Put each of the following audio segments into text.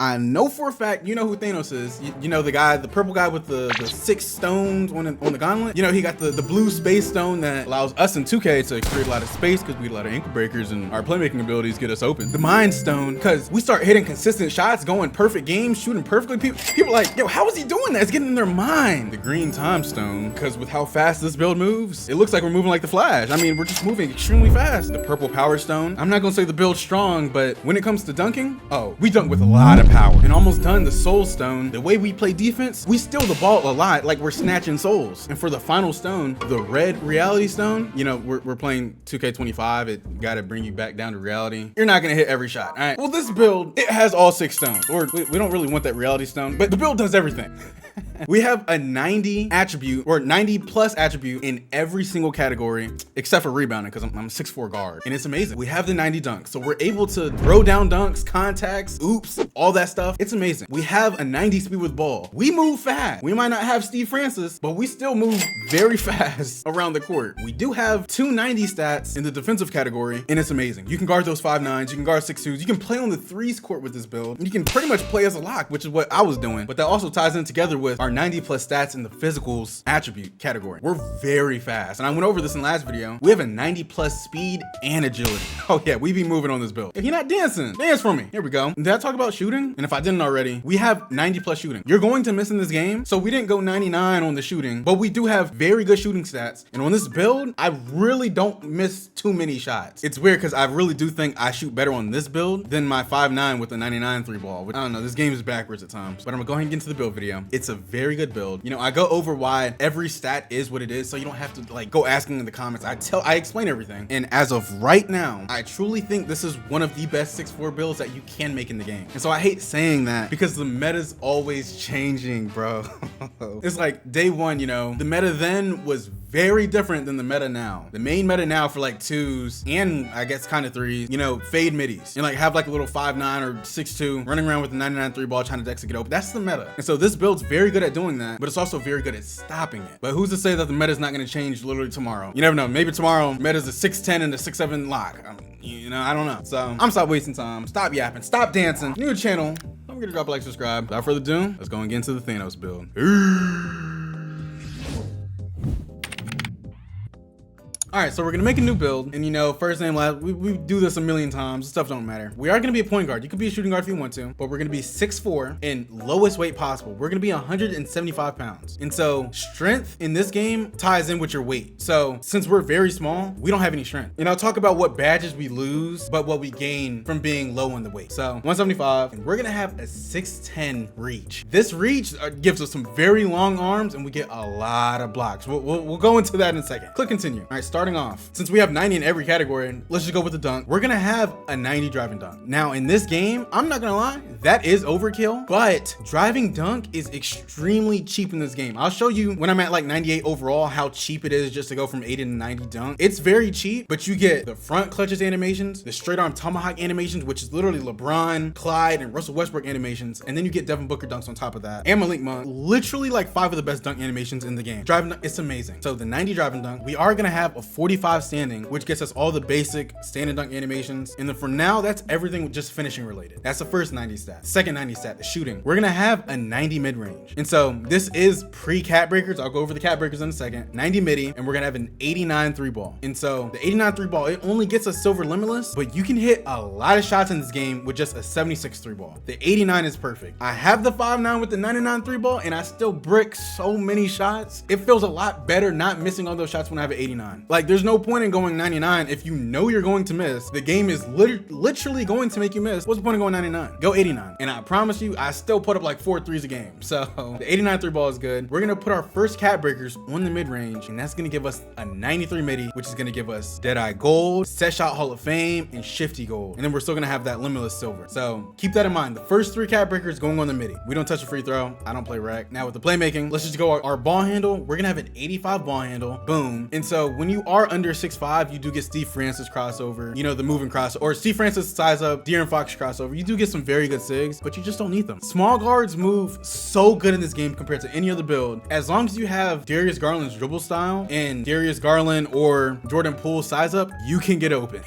I know for a fact, you know who Thanos is. You know the guy, the purple guy with the 6 stones on the gauntlet. You know, he got the blue space stone that allows us in 2K to create a lot of space because we get a lot of ankle breakers and our playmaking abilities get us open. The mind stone, because we start hitting consistent shots, going perfect games, shooting perfectly. People are like, yo, how is he doing that? It's getting in their mind. The green time stone, because with how fast this build moves, it looks like we're moving like the Flash. I mean, we're just moving extremely fast. The purple power stone. I'm not gonna say the build's strong, but when it comes to dunking, oh, we dunk with a lot of power. And almost done the soul stone. The way we play defense, we steal the ball a lot, like we're snatching souls. And for the final stone, the red reality stone, you know, we're playing 2K25. It gotta bring you back down to reality. You're not gonna hit every shot, all right? Well, this build, it has all 6 stones. Or we don't really want that reality stone, but the build does everything. We have a 90 attribute or 90 plus attribute in every single category except for rebounding, because I'm a 6'4" guard, and it's amazing. We have the 90 dunks, so we're able to throw down dunks, contacts, oops, all that stuff. It's amazing. We have a 90 speed with ball. We move fast. We might not have Steve Francis, but we still move very fast around the court. We do have 290 stats in the defensive category, and it's amazing. You can guard those 5'9s, you can guard 6'2s, you can play on the 3s court with this build, and you can pretty much play as a lock, which is what I was doing, but that also ties in together with our 90 plus stats in the physicals attribute category. We're very fast, and I went over this in the last video. We have a 90 plus speed and agility. Oh yeah, we be moving on this build. If you're not dancing, dance for me. Here we go. Did I talk about shooting? And if I didn't already, we have 90 plus shooting. You're going to miss in this game, so we didn't go 99 on the shooting, but we do have very good shooting stats. And on this build, I really don't miss too many shots. It's weird because I really do think I shoot better on this build than my 5'9 with the 99 3 ball. Which, I don't know, this game is backwards at times, but I'm gonna go ahead and get into the build video. It's a very good build. You know, I go over why every stat is what it is, so you don't have to like go asking in the comments. I explain everything. And as of right now, I truly think this is one of the best 6'4" builds that you can make in the game. And so I hate saying that because the meta's always changing, bro. It's like day one, you know, the meta then was very different than the meta now. The main meta now for like 2s and I guess kind of 3s, you know, fade middies and like have like a little 5'9 or 6'2 running around with the 99 3 ball trying to dex to get open. That's the meta. And so this build's very good at doing that, but it's also very good at stopping it. But who's to say that the meta's not going to change literally tomorrow? You never know. Maybe tomorrow meta's a 6'10 and a 6'7 lock. I mean, you know, I don't know. So I'm stop wasting time. Stop yapping. Stop dancing. New channel. Don't forget to drop a like, subscribe. Without further ado, let's go and get into the Thanos build. All right, so we're gonna make a new build, and you know, first name, last, we do this a million times. Stuff don't matter. We are gonna be a point guard. You could be a shooting guard if you want to, but we're gonna be 6'4" and lowest weight possible. We're gonna be 175 pounds. And so strength in this game ties in with your weight. So since we're very small, we don't have any strength. And I'll talk about what badges we lose, but what we gain from being low on the weight. So 175, and we're gonna have a 6'10" reach. This reach gives us some very long arms, and we get a lot of blocks. We'll go into that in a second. Click continue. All right, starting off, since we have 90 in every category, let's just go with the dunk. We're gonna have a 90 driving dunk. Now in this game, I'm not gonna lie, that is overkill, but driving dunk is extremely cheap in this game. I'll show you when I'm at like 98 overall how cheap it is just to go from 80 to 90 dunk. It's very cheap, but you get the front clutches animations, the straight arm tomahawk animations, which is literally LeBron, Clyde, and Russell Westbrook animations, and then you get Devin Booker dunks on top of that, and Malik Monk. Literally like 5 of the best dunk animations in the game. Driving dunk, it's amazing. So the 90 driving dunk, we are gonna have a 45 standing, which gets us all the basic standing dunk animations. And then for now, that's everything just finishing related. That's the first 90 stat. Second 90 stat, the shooting. We're gonna have a 90 mid range. And so this is pre-cat breakers. I'll go over the cat breakers in a second. 90 midi, and we're gonna have an 89 3 ball. And so the 89 3 ball, it only gets us silver limitless, but you can hit a lot of shots in this game with just a 76 3 ball. The 89 is perfect. I have the 5'9 with the 99 3 ball, and I still brick so many shots. It feels a lot better not missing all those shots when I have an 89. Like there's no point in going 99 if you know you're going to miss. The game is literally going to make you miss. What's the point of going 99? Go 89. And I promise you, I still put up like 4 threes a game. So the 89 3 ball is good. We're gonna put our first cat breakers on the mid range, and that's gonna give us a 93 midi, which is gonna give us Deadeye Gold, Set Shot Hall of Fame, and Shifty Gold. And then we're still gonna have that limitless silver. So keep that in mind. The first 3 cat breakers going on the midi. We don't touch a free throw. I don't play rec. Now with the playmaking, let's just go our ball handle. We're gonna have an 85 ball handle. Boom. And so when you are under 6'5", you do get Steve Francis crossover, you know, the moving crossover, or Steve Francis size up, De'Aaron Fox crossover. You do get some very good SIGs, but you just don't need them. Small guards move so good in this game compared to any other build. As long as you have Darius Garland's dribble style and Darius Garland or Jordan Poole size up, you can get open.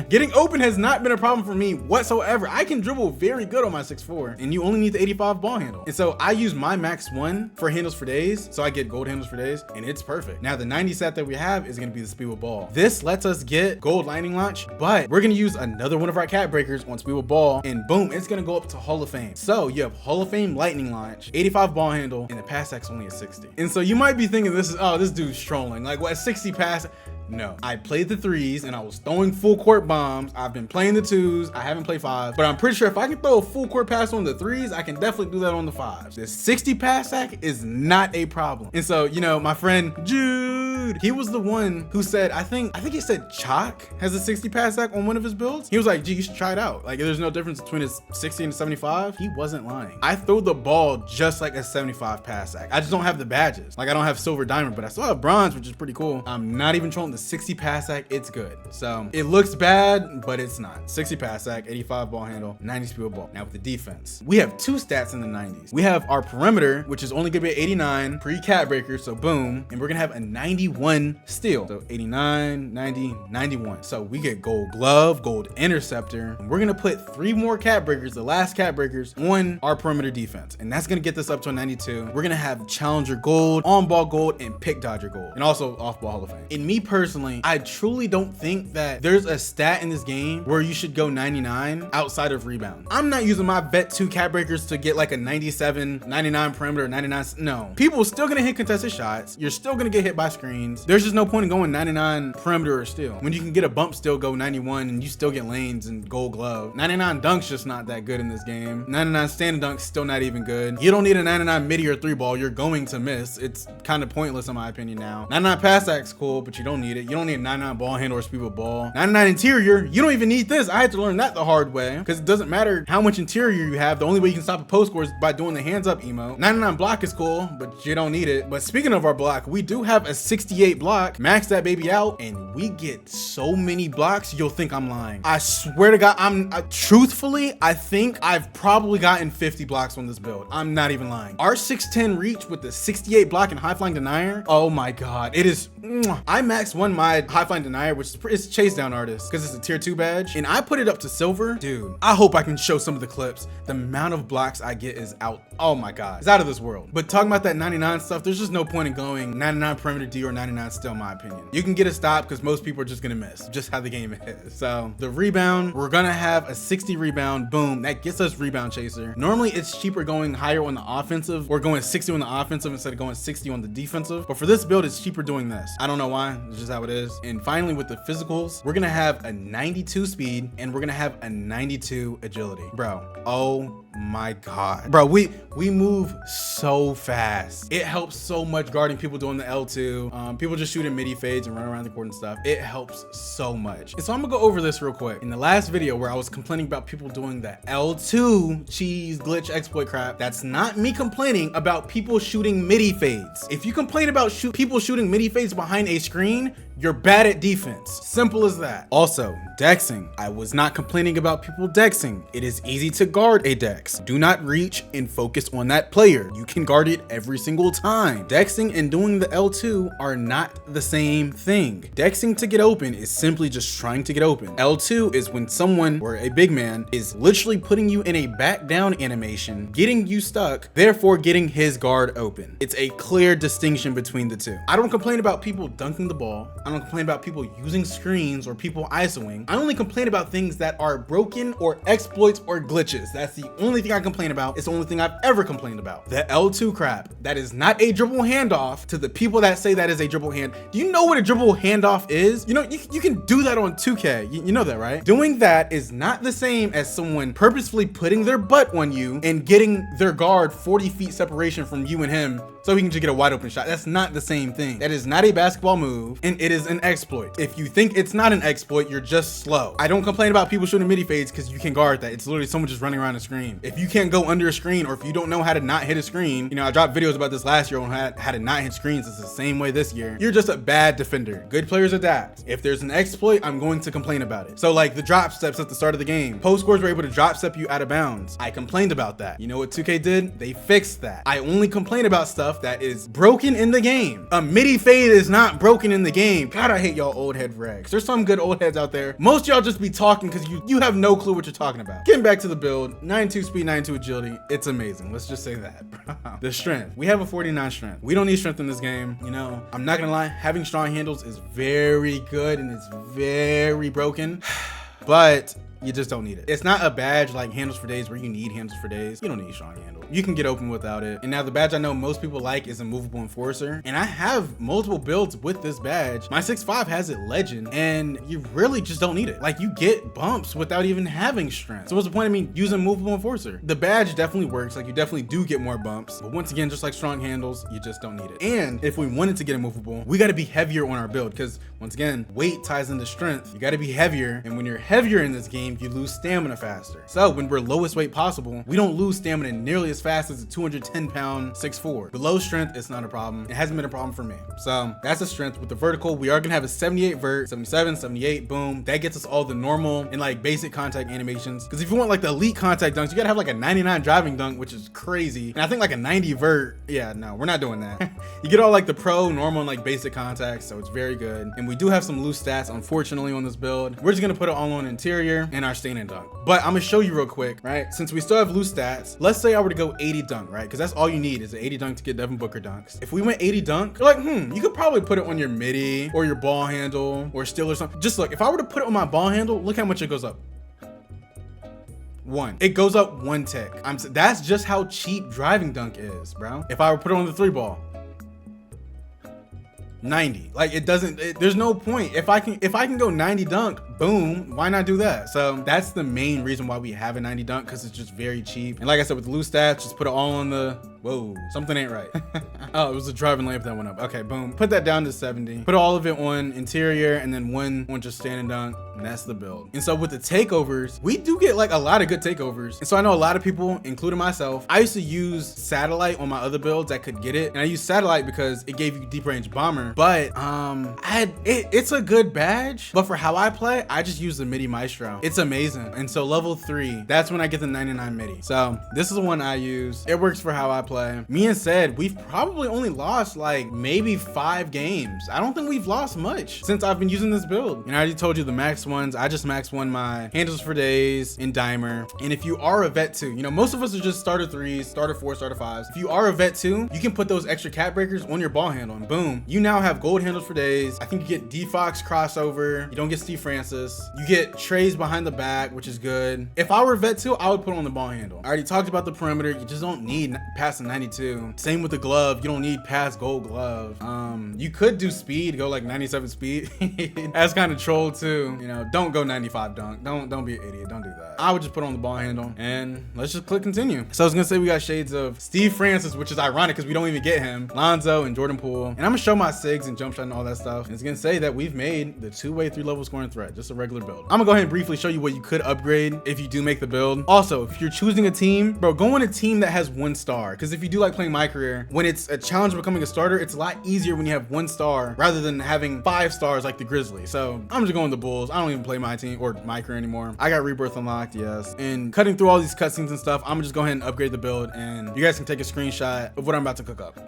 Getting open has not been a problem for me whatsoever. I can dribble very good on my 6'4", and you only need the 85 ball handle. And so I use my max 1 for handles for days, so I get gold handles for days, and it's perfect. Now the 90 set that we have is gonna be the speed with ball. This lets us get gold lightning launch, but we're gonna use another one of our cat breakers on speed with ball, and boom, it's gonna go up to Hall of Fame. So you have Hall of Fame lightning launch, 85 ball handle, and the pass X only at 60. And so you might be thinking this is, oh, this dude's trolling. Like, what, 60 pass? No, I played the 3s and I was throwing full court bombs. I've been playing the 2s. I haven't played 5s, but I'm pretty sure if I can throw a full court pass on the 3s, I can definitely do that on the 5s. The 60 pass sack is not a problem. And so, you know, my friend Jude, he was the one who said, I think he said Chalk has a 60 pass sack on one of his builds. He was like, gee, you should try it out. Like, there's no difference between his 60 and 75. He wasn't lying. I throw the ball just like a 75 pass sack. I just don't have the badges. Like, I don't have silver diamond, but I still have bronze, which is pretty cool. I'm not even trolling the 60 pass sack. It's good. So it looks bad, but it's not. 60 pass sack, 85 ball handle, 90 speed with ball. Now with the defense, we have 2 stats in the 90s. We have our perimeter, which is only gonna be 89 pre-cat breaker, so boom, and we're gonna have a 91 steal. So 89, 90, 91. So we get gold glove, gold interceptor, and we're gonna put 3 more cat breakers, the last cat breakers, on our perimeter defense, and that's gonna get this up to a 92. We're gonna have challenger gold, on ball gold, and pick dodger gold, and also off ball Hall of Fame. And me personally, I truly don't think that there's a stat in this game where you should go 99 outside of rebound. I'm not using my vet 2 cat breakers to get like a 97, 99 perimeter, 99. No, people are still gonna hit contested shots. You're still gonna get hit by screens. There's just no point in going 99 perimeter or steal when you can get a bump steal, go 91, and you still get lanes and gold glove. 99 dunks just not that good in this game. 99 standing dunks still not even good. You don't need a 99 midi or 3 ball. You're going to miss. It's kind of pointless in my opinion now. 99 pass sack's cool, but you don't need it. You don't need a 99 ball handle or speed with ball. 99 interior, you don't even need this. I had to learn that the hard way because it doesn't matter how much interior you have. The only way you can stop a post score is by doing the hands up emo. 99 block is cool, but you don't need it. But speaking of our block, we do have a 68 block. Max that baby out, and we get so many blocks, you'll think I'm lying. I swear to God, truthfully, I think I've probably gotten 50 blocks on this build. I'm not even lying. Our 6'10 reach with the 68 block and high flying denier, oh my God, it is. I max 1 my high flying denier, which is chase down artist because it's a tier 2 badge, and I put it up to silver. Dude, I hope I can show some of the clips. The amount of blocks I get is out. Oh my God, it's out of this world. But talking about that 99 stuff, there's just no point in going 99 perimeter D or 99 still, in my opinion. You can get a stop because most people are just gonna miss, just how the game is. So the rebound, we're gonna have a 60 rebound. Boom, that gets us rebound chaser. Normally it's cheaper going higher on the offensive or going 60 on the offensive instead of going 60 on the defensive. But for this build, it's cheaper doing this. I don't know why, it's just how it is. And finally with the physicals, we're gonna have a 92 speed and we're gonna have a 92 agility. Bro, oh my God. Bro, we move so fast. It helps so much guarding people doing the L2, people just shooting midi fades and running around the court and stuff. It helps so much. And so I'm gonna go over this real quick. In the last video where I was complaining about people doing the L2 cheese glitch exploit crap, that's not me complaining about people shooting midi fades. If you complain about people shooting midi fades behind a screen, you're bad at defense. Simple as that. Also, dexing. I was not complaining about people dexing. It is easy to guard a dex. Do not reach and focus on that player. You can guard it every single time. Dexing and doing the L2 are not the same thing. Dexing to get open is simply just trying to get open. L2 is when someone, or a big man, is literally putting you in a back down animation, getting you stuck, therefore getting his guard open. It's a clear distinction between the two. I don't complain about people dunking the ball. I don't complain about people using screens or people isoing. I only complain about things that are broken or exploits or glitches. That's the only thing I complain about. It's the only thing I've ever complained about. The L2 crap, that is not a dribble handoff. To the people that say that is a dribble hand, do you know what a dribble handoff is? You know, you can do that on 2K. You know that, right? Doing that is not the same as someone purposefully putting their butt on you and getting their guard 40 feet separation from you and him so he can just get a wide open shot. That's not the same thing. That is not a basketball move, and it is an exploit. If you think it's not an exploit, you're just slow. I don't complain about people shooting midi fades because you can guard that. It's literally someone just running around the screen. if you can't go under a screen, or if you don't know how to not hit a screen, you know, I dropped videos about this last year on how to not hit screens. It's the same way this year. You're just a bad defender. Good players adapt. If there's an exploit, I'm going to complain about it. So like the drop steps at the start of the game, post scores were able to drop step you out of bounds. I complained about that. You know what 2K did? They fixed that. I only complain about stuff that is broken in the game. A midi fade is not broken in the game. God, I hate y'all old head regs. There's some good old heads out there. Most y'all just be talking because you have no clue what you're talking about. Getting back to the build, 92 speed, 92 agility. It's amazing. Let's just say that, bro. The strength. We have a 49 strength. We don't need strength in this game. You know, I'm not gonna lie, having strong handles is very good and it's very broken, but you just don't need it. It's not a badge like handles for days where you need handles for days. You don't need strong handle. You can get open without it. And now the badge I know most people like is a movable enforcer. And I have multiple builds with this badge. My 6.5 has it legend and you really just don't need it. Like you get bumps without even having strength. So what's the point of me using movable enforcer? The badge definitely works. Like you definitely do get more bumps. But once again, just like strong handles, you just don't need it. And if we wanted to get a movable, we got to be heavier on our build because once again, weight ties into strength. You got to be heavier. And when you're heavier in this game, you lose stamina faster. So when we're lowest weight possible, we don't lose stamina nearly as fast as a 210-pound 6'4". The low strength, it's not a problem. It hasn't been a problem for me. So that's the strength. With the vertical, we are gonna have a 78 vert, 77, 78, boom. That gets us all the normal and like basic contact animations. Because if you want like the elite contact dunks, you gotta have like a 99 driving dunk, which is crazy. And I think like a 90 vert, yeah, no, we're not doing that. You get all like the pro, normal, and like basic contacts, so it's very good. And we do have some loose stats, unfortunately, on this build. We're just gonna put it all on interior and our stain and dunk. But I'm gonna show you real quick, right? Since we still have loose stats, let's say I were to go 80 dunk, right? Because that's all you need is an 80 dunk to get Devin Booker dunks. If we went 80 dunk, you're like, you could probably put it on your midi or your ball handle or steal or something. Just look, if I were to put it on my ball handle, look how much it goes up. It goes up 1 tick. That's just how cheap driving dunk is, bro. If I were to put it on the 3 ball, 90. Like it doesn't, there's no point. If I can go 90 dunk, boom, why not do that? So that's the main reason why we have a 90 dunk, because it's just very cheap. And like I said, with the loose stats, just put it all on the, whoa, something ain't right. Oh, it was the driving lamp that went up. Okay, boom. Put that down to 70. Put all of it on interior and then one on just stand and dunk. And that's the build. And so with the takeovers, we do get like a lot of good takeovers. And so I know a lot of people, including myself, I used to use satellite on my other builds that could get it. And I used satellite because it gave you deep range bomber. But it's a good badge. But for how I play, I just use the midi maestro. It's amazing. And so level 3, that's when I get the 99 midi. So this is the one I use. It works for how I play. Me and Said, we've probably only lost like maybe 5 games. I don't think we've lost much since I've been using this build. And I already told you the max ones. I just max won my handles for days in Dimer. And if you are a vet 2, you know, most of us are just starter 3s, starter 4, starter 5s. If you are a vet 2, you can put those extra cap breakers on your ball handle and boom, you now have gold handles for days. I think you get D-Fox crossover. You don't get Steve Francis. You get trays behind the back, which is good. If I were vet 2, I would put on the ball handle. I already talked about the perimeter. You just don't need past the 92. Same with the glove. You don't need past gold glove. You could do speed, go like 97 speed. That's kind of troll too. You know, don't go 95 dunk. Don't be an idiot. Don't do that. I would just put on the ball handle and let's just click continue. So I was gonna say we got shades of Steve Francis, which is ironic because we don't even get him. Lonzo and Jordan Poole. And I'm gonna show my SIGs and jump shot and all that stuff. And it's gonna say that we've made the 2-way 3-level scoring threat, just a regular build. I'm gonna go ahead and briefly show you what you could upgrade if you do make the build. Also, if you're choosing a team, bro, go on a team that has 1 star. Because if you do like playing my career, when it's a challenge becoming a starter, it's a lot easier when you have 1 star rather than having 5 stars like the Grizzlies. So I'm just going the Bulls. I don't even play my team or my career anymore. I got Rebirth unlocked, yes. And cutting through all these cutscenes and stuff, I'm gonna just go ahead and upgrade the build and you guys can take a screenshot of what I'm about to cook up.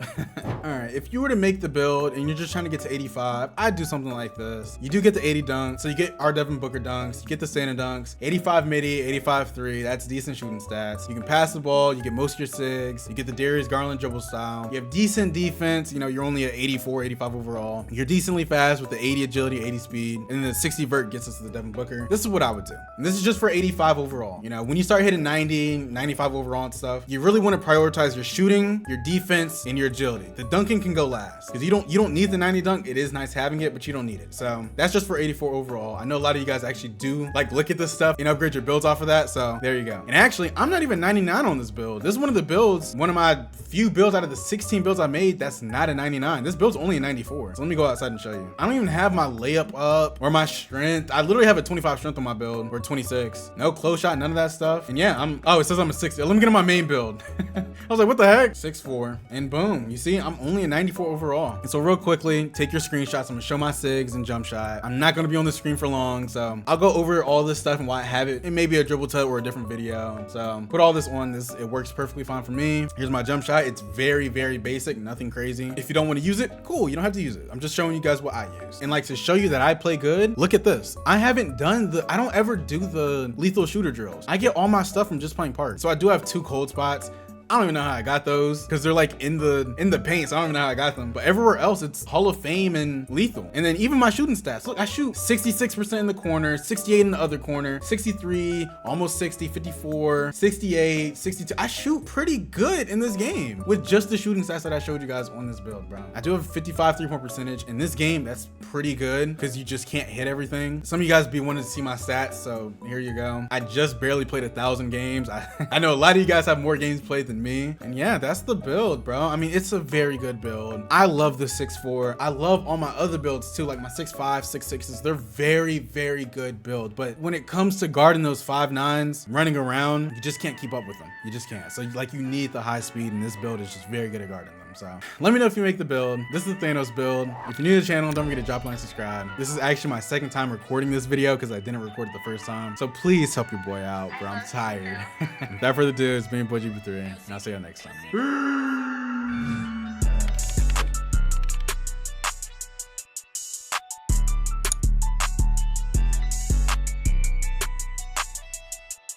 All right, if you were to make the build and you're just trying to get to 85, I'd do something like this. You do get the 80 dunks, so you get our Devin Booker dunks, you get the Santa dunks, 85 midi, 85 3, that's decent shooting stats. You can pass the ball, you get most of your SIGs, you get the Darius Garland dribble style, you have decent defense, you know, you're only at 84, 85 overall. You're decently fast with the 80 agility, 80 speed, and then the 60 vert gets us to the Devin Booker. This is what I would do. And this is just for 85 overall. You know, when you start hitting 90, 95 overall and stuff, you really want to prioritize your shooting, your defense, and your agility. The dunking can go last because you don't need the 90 dunk. It is nice having it, but you don't need it. So that's just for 84 overall. I know know a lot of you guys actually do like look at this stuff and upgrade your builds off of that. So there you go. And actually, I'm not even 99 on this build. This is one of the builds, one of my few builds out of the 16 builds I made that's not a 99. This build's only a 94. So let me go outside and show you. I don't even have my layup up or my strength. I literally have a 25 strength on my build or 26. No close shot, none of that stuff. And yeah, oh, it says I'm a 60. Let me get on my main build. I was like, what the heck? 6'4", and boom. You see, I'm only a 94 overall. And so real quickly, take your screenshots. I'm gonna show my SIGs and jump shot. I'm not gonna be on the screen for long, so I'll go over all this stuff and why I have it in maybe a dribble tut or a different video. So put all this on this. It works perfectly fine for me. Here's my jump shot. It's very, very basic, nothing crazy. If you don't want to use it, cool. You don't have to use it. I'm just showing you guys what I use. And like to show you that I play good, look at this. I don't ever do the lethal shooter drills. I get all my stuff from just playing parts. So I do have 2 cold spots. I don't even know how I got those because they're like in the paint, so I don't even know how I got them. But everywhere else, it's Hall of Fame and lethal. And then even my shooting stats. Look, I shoot 66% in the corner, 68 in the other corner, 63, almost 60, 54, 68, 62. I shoot pretty good in this game with just the shooting stats that I showed you guys on this build, bro. I do have a 55 3-point percentage in this game. That's pretty good because you just can't hit everything. Some of you guys be wanting to see my stats, so here you go. I just barely played 1,000 games. I know a lot of you guys have more games played than me, and yeah, that's the build, bro. I mean, it's a very good build. I love the 6'4". I love all my other builds too, like my 6'5", 6'6s. They're very, very good build, but when it comes to guarding those 5'9s, running around, you just can't keep up with them. You just can't. So like you need the high speed, and this build is just very good at guarding them. So let me know if you make the build. This is the Thanos build. If you're new to the channel, don't forget to drop a like, subscribe. This is actually my second time recording this video because I didn't record it the first time. So please help your boy out, bro. I'm tired. Without further ado, it's me and Boy GB3, and I'll see y'all next time.